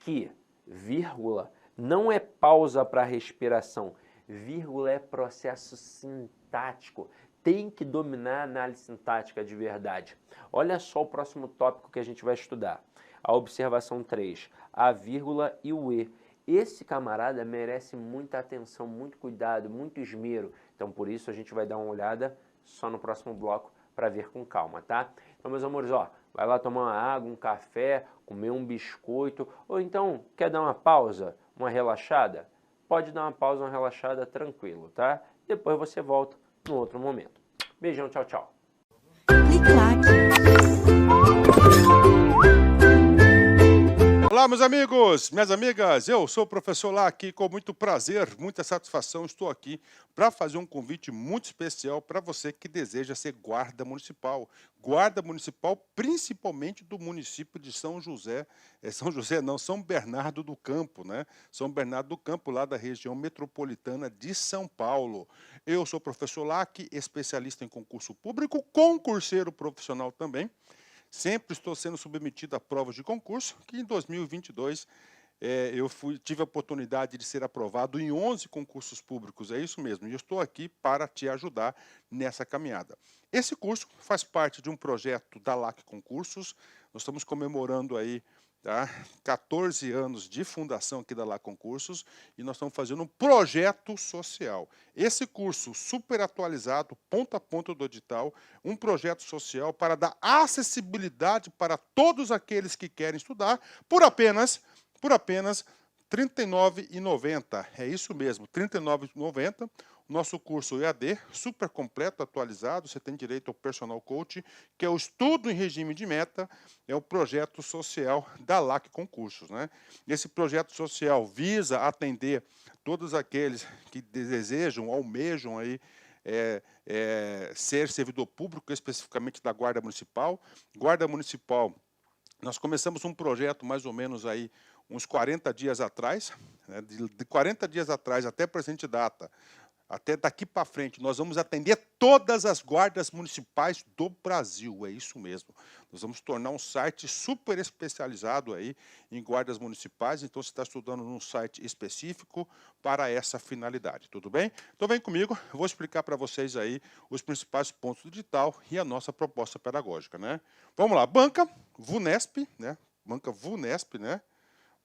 que vírgula não é pausa para respiração, vírgula é processo sintático. Tem que dominar a análise sintática de verdade. Olha só o próximo tópico que a gente vai estudar. A observação 3, a vírgula e o E. Esse camarada merece muita atenção, muito cuidado, muito esmero. Então, por isso, a gente vai dar uma olhada só no próximo bloco para ver com calma, tá? Então, meus amores, ó, vai lá tomar uma água, um café, comer um biscoito, ou então, quer dar uma pausa, uma relaxada? Pode dar uma pausa, uma relaxada, tranquilo, tá? Depois você volta no outro momento. Beijão, tchau, tchau. Olá, meus amigos, minhas amigas, eu sou o professor Lac, com muito prazer, muita satisfação, estou aqui para fazer um convite muito especial para você que deseja ser guarda municipal principalmente do município de São José, São Bernardo do Campo, né? São Bernardo do Campo, lá da região metropolitana de São Paulo. Eu sou o professor Lac, especialista em concurso público, concurseiro profissional também. Sempre estou sendo submetido a provas de concurso, que em 2022 tive a oportunidade de ser aprovado em 11 concursos públicos, é isso mesmo, e eu estou aqui para te ajudar nessa caminhada. Esse curso faz parte de um projeto da LAC Concursos, nós estamos comemorando aí 14 anos de fundação aqui da LAC Concursos e nós estamos fazendo um projeto social. Esse curso super atualizado, ponto a ponto do edital, um projeto social para dar acessibilidade para todos aqueles que querem estudar por apenas R$ 39,90. É isso mesmo, R$ 39,90. Nosso curso EAD, super completo, atualizado, você tem direito ao personal coach, que é o estudo em regime de meta, é o projeto social da LAC Concursos, né? Esse projeto social visa atender todos aqueles que desejam, almejam aí, ser servidor público, especificamente da Guarda Municipal. Guarda Municipal, nós começamos um projeto mais ou menos aí uns 40 dias atrás, né? De 40 dias atrás até a presente data, até daqui para frente, nós vamos atender todas as guardas municipais do Brasil, é isso mesmo. Nós vamos tornar um site super especializado aí em guardas municipais, então você está estudando num site específico para essa finalidade, tudo bem? Então vem comigo, eu vou explicar para vocês aí os principais pontos do edital e a nossa proposta pedagógica, né? Vamos lá, Banca VUNESP, né? Banca VUNESP, né?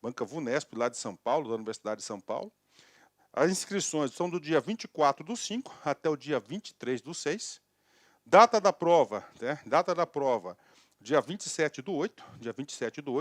Banca VUNESP, lá de São Paulo, da Universidade de São Paulo. As inscrições são do dia 24/5 até o dia 23/6. Data da prova, né? Data da prova, dia 27/8,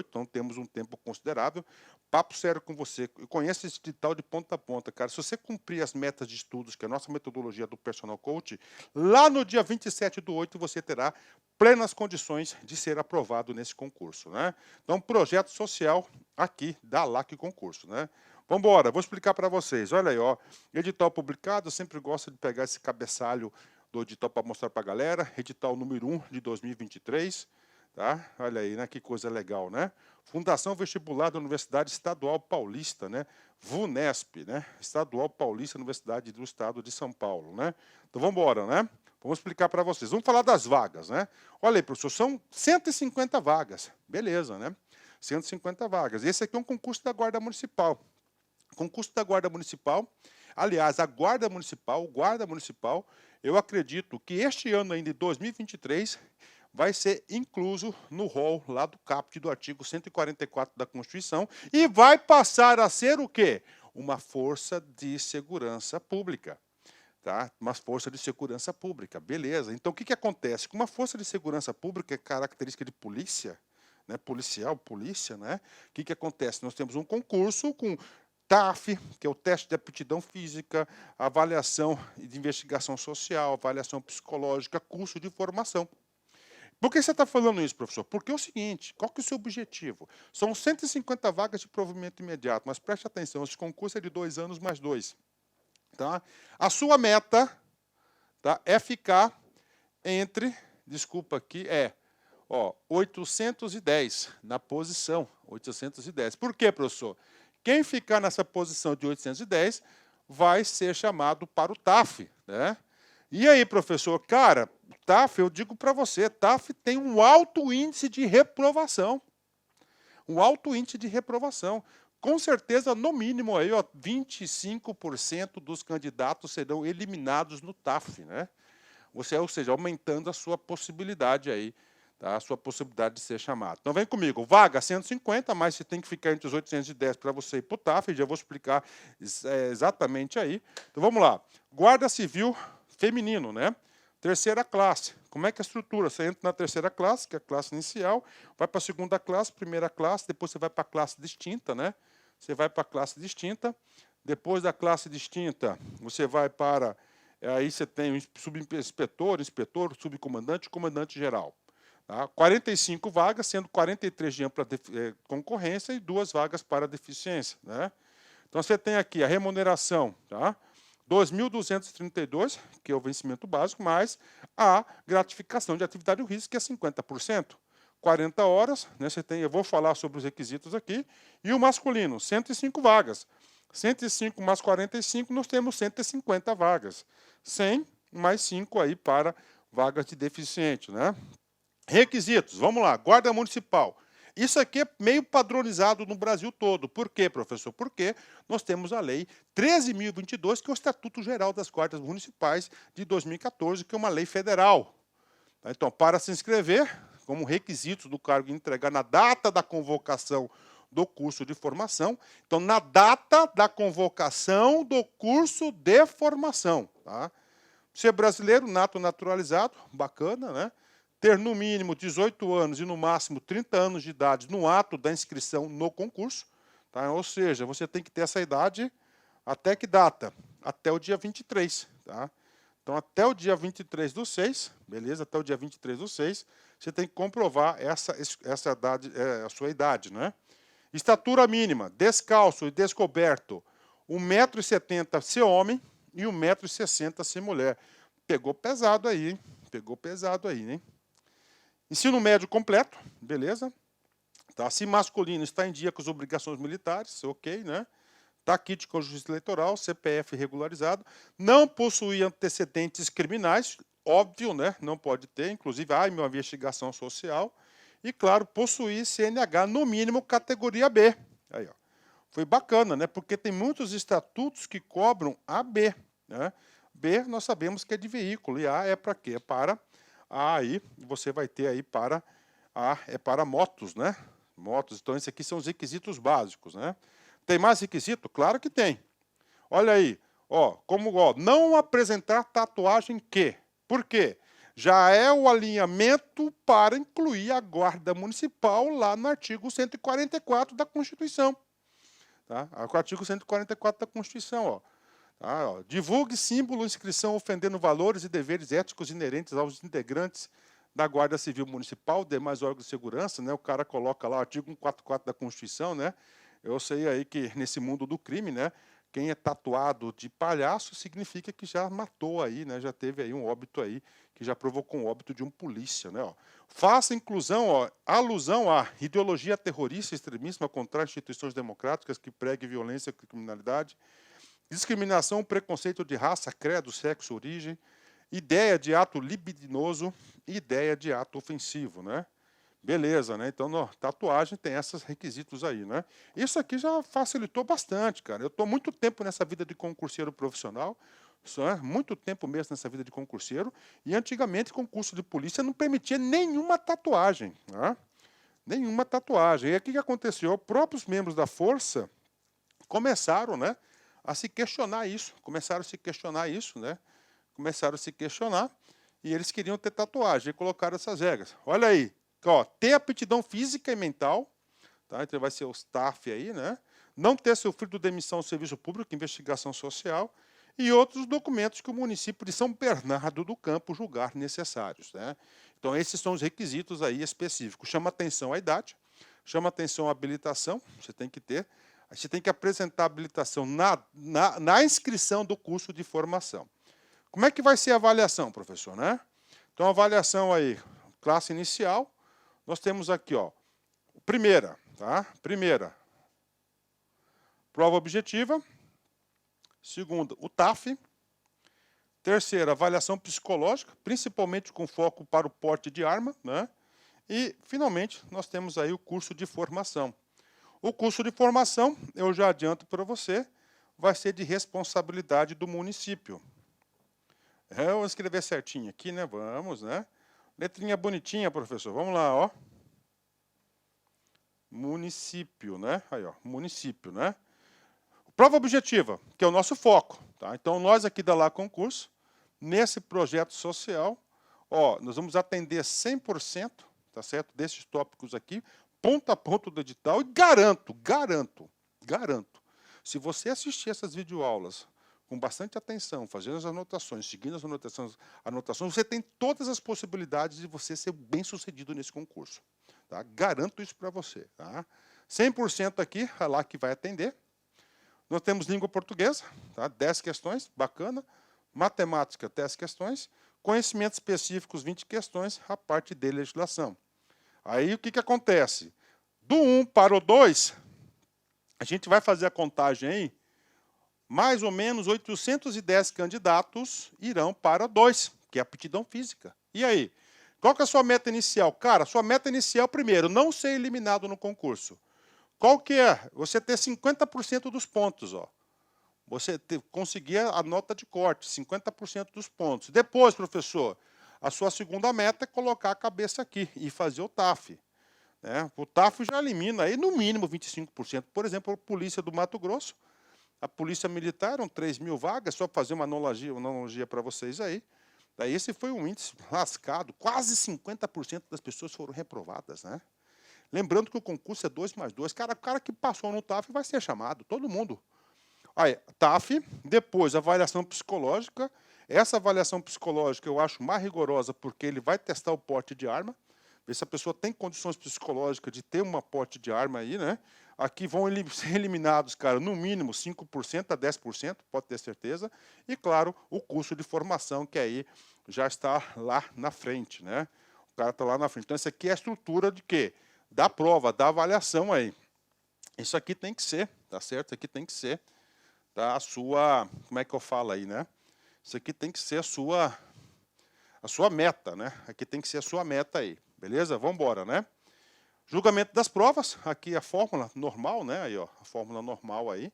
então temos um tempo considerável. Papo sério com você, eu conheço esse edital de ponta a ponta, cara. Se você cumprir as metas de estudos, que é a nossa metodologia do Personal Coach, lá no dia 27/8 você terá plenas condições de ser aprovado nesse concurso, né? Então, projeto social aqui da LAC Concurso, né? Vamos embora, vou explicar para vocês. Olha aí, ó, edital publicado, eu sempre gosto de pegar esse cabeçalho do edital para mostrar para a galera. Edital número 1 de 2023, tá? Olha aí, né? Que coisa legal, né? Fundação Vestibular da Universidade Estadual Paulista, né? VUNESP, né? Estadual Paulista, Universidade do Estado de São Paulo, né? Então vamos embora, né? Vamos explicar para vocês. Vamos falar das vagas, né? Olha aí, professor, são 150 vagas. Beleza, né? 150 vagas. Esse aqui é um concurso da Guarda Municipal. Concurso da Guarda Municipal, aliás, a Guarda Municipal, o Guarda Municipal, eu acredito que este ano ainda, em 2023, vai ser incluso no rol lá do caput do artigo 144 da Constituição e vai passar a ser o quê? Uma força de segurança pública. Tá? Uma força de segurança pública, beleza. Então, o que acontece? Com uma força de segurança pública, é característica de polícia, né? Policial, polícia, né? O que acontece? Nós temos um concurso com TAF, que é o teste de aptidão física, avaliação de investigação social, avaliação psicológica, curso de formação. Por que você está falando isso, professor? Porque é o seguinte, qual que é o seu objetivo? São 150 vagas de provimento imediato, mas preste atenção, esse concurso é de 2 anos mais 2. Tá? A sua meta, tá, é ficar entre, desculpa aqui, 810 na posição, 810. Por quê, professor? Quem ficar nessa posição de 810 vai ser chamado para o TAF, né? E aí, professor, cara, TAF, eu digo para você, TAF tem um alto índice de reprovação. um alto índice de reprovação. Com certeza, no mínimo, aí, ó, 25% dos candidatos serão eliminados no TAF, né? Ou seja, aumentando a sua possibilidade aí, tá? A sua possibilidade de ser chamado. Então vem comigo, vaga 150, mas você tem que ficar entre os 810 para você ir para o TAF, já vou explicar exatamente aí. Então vamos lá, Guarda Civil feminino, né? Terceira classe, como é que é a estrutura? Você entra na terceira classe, que é a classe inicial, vai para a segunda classe, primeira classe, depois você vai para a classe distinta, né? Você vai para a classe distinta, depois da classe distinta, você vai para... Aí você tem o subinspetor, inspetor, subcomandante e comandante geral. Tá? 45 vagas, sendo 43 de ampla concorrência e 2 vagas para deficiência. Né? Então você tem aqui a remuneração, tá? 2.232, que é o vencimento básico, mais a gratificação de atividade de risco, que é 50%. 40 horas, né, você tem, eu vou falar sobre os requisitos aqui, e o masculino, 105 vagas. 105 mais 45, nós temos 150 vagas. 100 mais 5 aí para vagas de deficiente. Né? Requisitos, vamos lá, Guarda Municipal. Isso aqui é meio padronizado no Brasil todo. Por quê, professor? Porque nós temos a Lei 13.022, que é o Estatuto Geral das Guardas Municipais de 2014, que é uma lei federal. Então, para se inscrever, como requisitos do cargo entregar na data da convocação do curso de formação. Então, na data da convocação do curso de formação. Tá? Ser brasileiro, nato naturalizado, bacana, né? Ter no mínimo 18 anos e no máximo 30 anos de idade no ato da inscrição no concurso. Tá? Ou seja, você tem que ter essa idade até que data? Até o dia 23. Tá? Então, até o dia 23/6, beleza? Até o dia 23/6, você tem que comprovar essa idade, a sua idade, né? Estatura mínima, descalço e descoberto, 1,70 m ser homem e 1,60 m ser mulher. Pegou pesado aí, hein? Pegou pesado aí, hein? Ensino médio completo, beleza? Tá? Se masculino está em dia com as obrigações militares, ok, né? Está kit com justiça eleitoral, CPF regularizado, não possui antecedentes criminais, óbvio, né? Não pode ter, inclusive, uma investigação social. E, claro, possuir CNH, no mínimo, categoria B. Aí, ó. Foi bacana, né? Porque tem muitos estatutos que cobram AB. Né? B, nós sabemos que é de veículo, e A é para quê? É para... aí você vai ter aí para... A é para motos, né? Motos, então, esses aqui são os requisitos básicos, né? Tem mais requisito? Claro que tem. Olha aí, ó, não apresentar tatuagem que. Por quê? Já é o alinhamento para incluir a Guarda Municipal lá no artigo 144 da Constituição. Tá? O artigo 144 da Constituição, ó. Tá, ó. Divulgue símbolo, inscrição ofendendo valores e deveres éticos inerentes aos integrantes da Guarda Civil Municipal, demais órgãos de segurança, né? O cara coloca lá o artigo 144 da Constituição, né? Eu sei aí que nesse mundo do crime, né, quem é tatuado de palhaço significa que já matou aí, né, já teve aí um óbito aí, que já provocou um óbito de um polícia, né, ó. Faça inclusão, ó, alusão à ideologia terrorista, extremismo contra instituições democráticas que pregue violência e criminalidade, discriminação, preconceito de raça, credo, sexo, origem, ideia de ato libidinoso e ideia de ato ofensivo, né? Beleza, né? Então, tatuagem tem esses requisitos aí, né? Isso aqui já facilitou bastante, cara. Eu estou muito tempo nessa vida de concurseiro profissional, muito tempo mesmo nessa vida de concurseiro, e antigamente concurso de polícia não permitia nenhuma tatuagem, né? Nenhuma tatuagem. E aqui o que aconteceu? Próprios membros da força começaram, né, a se questionar isso, né? Começaram a se questionar, e eles queriam ter tatuagem, e colocaram essas regras. Olha aí. Ó, ter aptidão física e mental, tá? Então vai ser o staff aí, né? Não ter sofrido demissão do serviço público, investigação social, e outros documentos que o município de São Bernardo do Campo julgar necessários, né? Então esses são os requisitos aí específicos. Chama atenção a idade, chama atenção a habilitação, você tem que ter, você tem que apresentar a habilitação na inscrição do curso de formação. Como é que vai ser a avaliação, professor, né? Então a avaliação aí, classe inicial. Nós temos aqui, ó, primeira, tá? Primeira, prova objetiva. Segunda, o TAF. Terceira, avaliação psicológica, principalmente com foco para o porte de arma, né? E, finalmente, nós temos aí o curso de formação. O curso de formação, eu já adianto para você, vai ser de responsabilidade do município. Eu vou escrever certinho aqui, né? Vamos, né? Letrinha bonitinha, professor. Vamos lá, ó. Município, né? Aí, ó, município, né? Prova objetiva, que é o nosso foco, tá? Então, nós aqui da Lá Concurso, nesse projeto social, ó, nós vamos atender 100%, tá certo? Desses tópicos aqui, ponto a ponto do edital, e garanto, se você assistir essas videoaulas com bastante atenção, fazendo as anotações, seguindo as anotações, você tem todas as possibilidades de você ser bem-sucedido nesse concurso. Tá? Garanto isso para você. Tá? 100% aqui, é lá que vai atender. Nós temos língua portuguesa, tá? 10 questões, bacana. Matemática, 10 questões. Conhecimentos específicos, 20 questões, a parte de legislação. Aí, o que acontece? Do 1 para o 2, a gente vai fazer a contagem aí, mais ou menos 810 candidatos irão para 2, que é a aptidão física. E aí? Qual que é a sua meta inicial? Cara, sua meta inicial, primeiro, não ser eliminado no concurso. Qual que é? Você ter 50% dos pontos, ó. Você conseguir a nota de corte, 50% dos pontos. Depois, professor, a sua segunda meta é colocar a cabeça aqui e fazer o TAF. Né? O TAF já elimina aí no mínimo 25%. Por exemplo, a Polícia do Mato Grosso, a Polícia Militar, eram 3.000 vagas, só para fazer uma analogia para vocês aí. Daí esse foi um índice lascado, quase 50% das pessoas foram reprovadas. Né? Lembrando que o concurso é 2+2. O cara que passou no TAF vai ser chamado, todo mundo. Aí, TAF, depois avaliação psicológica. Essa avaliação psicológica eu acho mais rigorosa porque ele vai testar o porte de arma, ver se a pessoa tem condições psicológicas de ter uma porte de arma aí, né? Aqui vão ser eliminados, cara, no mínimo 5% a 10%, pode ter certeza. E, claro, o curso de formação, que aí já está lá na frente, né? O cara está lá na frente. Então, isso aqui é a estrutura de quê? Da prova, da avaliação aí. Isso aqui tem que ser, tá certo? Isso aqui tem que ser. Tá, a sua, como é que eu falo aí, né? Isso aqui tem que ser a sua meta, né? Aqui tem que ser a sua meta aí, beleza? Vamos embora, né? Julgamento das provas, aqui a fórmula normal, né? Aí, ó, a fórmula normal aí,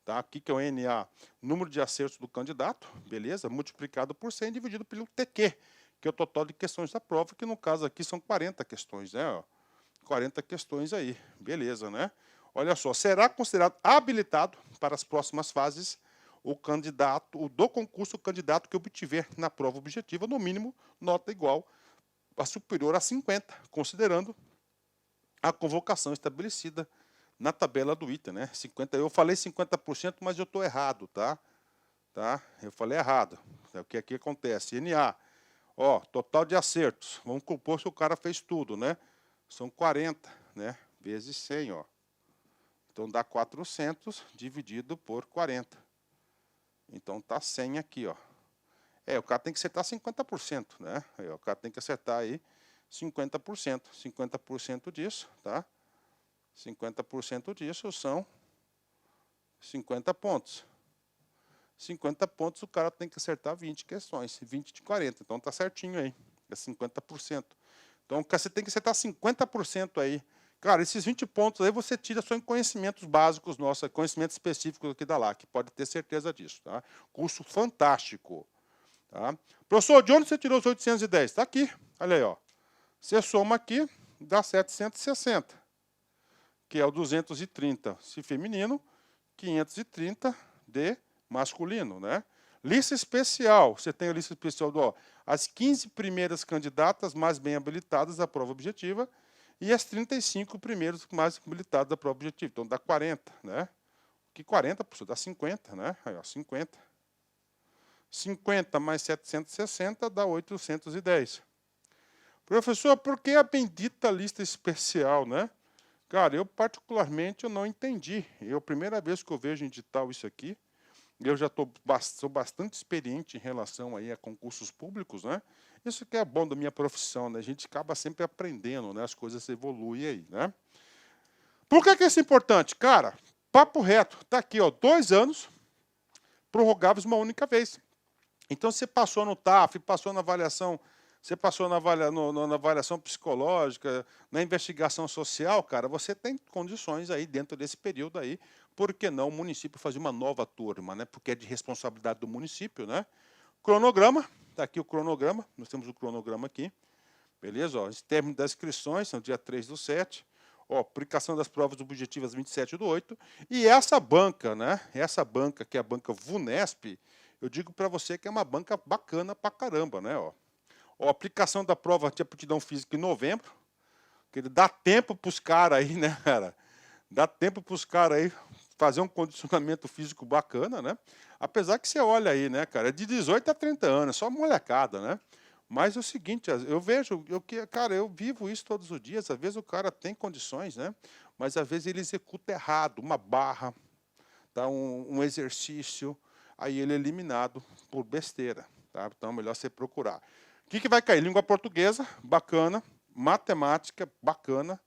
tá? Aqui que é o NA, número de acertos do candidato, beleza? Multiplicado por 100 dividido pelo TQ, que é o total de questões da prova, que no caso aqui são 40 questões, né? Ó, 40 questões aí, beleza, né? Olha só, será considerado habilitado para as próximas fases o candidato, do concurso, o candidato que obtiver na prova objetiva, no mínimo, nota igual a superior a 50, considerando a convocação estabelecida na tabela do item, né? 50, eu falei 50%, mas eu estou errado, tá? Eu falei errado. É o que aqui acontece. NA, ó, total de acertos. Vamos compor se o cara fez tudo, né? São 40, né? Vezes 100, ó. Então, dá 400 dividido por 40. Então, está 100 aqui, ó. O cara tem que acertar 50%, né? O cara tem que acertar aí 50%. 50% disso, tá? 50% disso são 50 pontos. 50 pontos, o cara tem que acertar 20 questões. 20 de 40. Então, está certinho aí. É 50%. Então, você tem que acertar 50% aí. Cara, esses 20 pontos aí você tira só em conhecimentos básicos nossos, conhecimentos específicos aqui da LAC, pode ter certeza disso, tá? Curso fantástico, tá? Professor, de onde você tirou os 810? Está aqui, olha aí, ó. Você soma aqui, dá 760, que é o 230 se feminino, 530 de masculino, né? Lista especial, você tem a lista especial do, as 15 primeiras candidatas mais bem habilitadas à prova objetiva, e as 35 primeiros mais habilitados da prova objetiva. Então, dá 40, né? Que 40, professor, dá 50, né? Aí, ó, 50. 50 mais 760 dá 810. Professor, por que a bendita lista especial, né? Cara, eu particularmente eu não entendi. É a primeira vez que eu vejo em edital isso aqui. Eu já sou bastante experiente em relação aí a concursos públicos, né? Isso que é bom da minha profissão, né? A gente acaba sempre aprendendo, né? As coisas evoluem aí, né? Por que isso é importante? Cara, papo reto, tá aqui, ó, 2 anos prorrogáveis uma única vez. Então, você passou no TAF, passou na avaliação você passou na avaliação psicológica, na investigação social, cara, você tem condições aí dentro desse período aí, por que não o município fazer uma nova turma, né? Porque é de responsabilidade do município, né? Cronograma, está aqui o cronograma, nós temos o cronograma aqui, beleza? Ó, término das inscrições, no dia 3/7, ó, aplicação das provas objetivas 27/8, e essa banca, né? Essa banca, que é a banca VUNESP, eu digo para você que é uma banca bacana pra caramba, né? Ó, aplicação da prova de aptidão física em novembro, que ele dá tempo para os caras aí, né, cara? Dá tempo para os caras aí fazer um condicionamento físico bacana, né? Apesar que você olha aí, né, cara, é de 18 a 30 anos, só molecada, né? Mas é o seguinte, eu vejo, cara, eu vivo isso todos os dias, às vezes o cara tem condições, né? Mas às vezes ele executa errado, uma barra, tá? um exercício, aí ele é eliminado por besteira, tá? Então é melhor você procurar. O que vai cair? Língua portuguesa, bacana, matemática, bacana,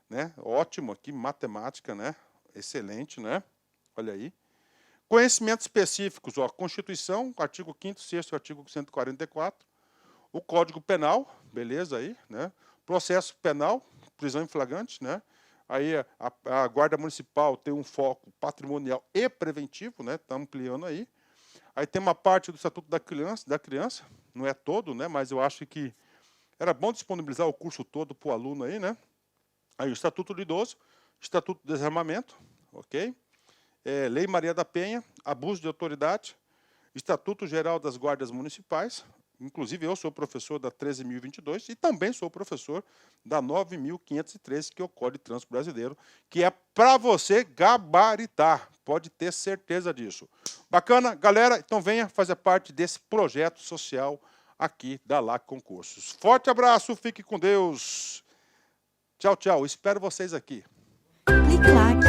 né? Ótimo aqui, matemática, né? Excelente, né? Olha aí. Conhecimentos específicos, ó, Constituição, artigo 5º, 6º, artigo 144, o Código Penal, beleza aí, né? Processo penal, prisão em flagrante, né? Aí a Guarda Municipal tem um foco patrimonial e preventivo, né? Está ampliando aí. Aí tem uma parte do Estatuto da Criança, não é todo, né? Mas eu acho que era bom disponibilizar o curso todo para o aluno aí, né? Aí o Estatuto do Idoso, Estatuto do Desarmamento, ok? Lei Maria da Penha, abuso de autoridade, Estatuto Geral das Guardas Municipais, inclusive eu sou professor da 13.022 e também sou professor da 9.513, que é o Código de Trânsito Brasileiro, que é para você gabaritar, pode ter certeza disso. Bacana? Galera, então venha fazer parte desse projeto social aqui da LAC Concursos. Forte abraço, fique com Deus. Tchau, tchau. Espero vocês aqui. Clique like.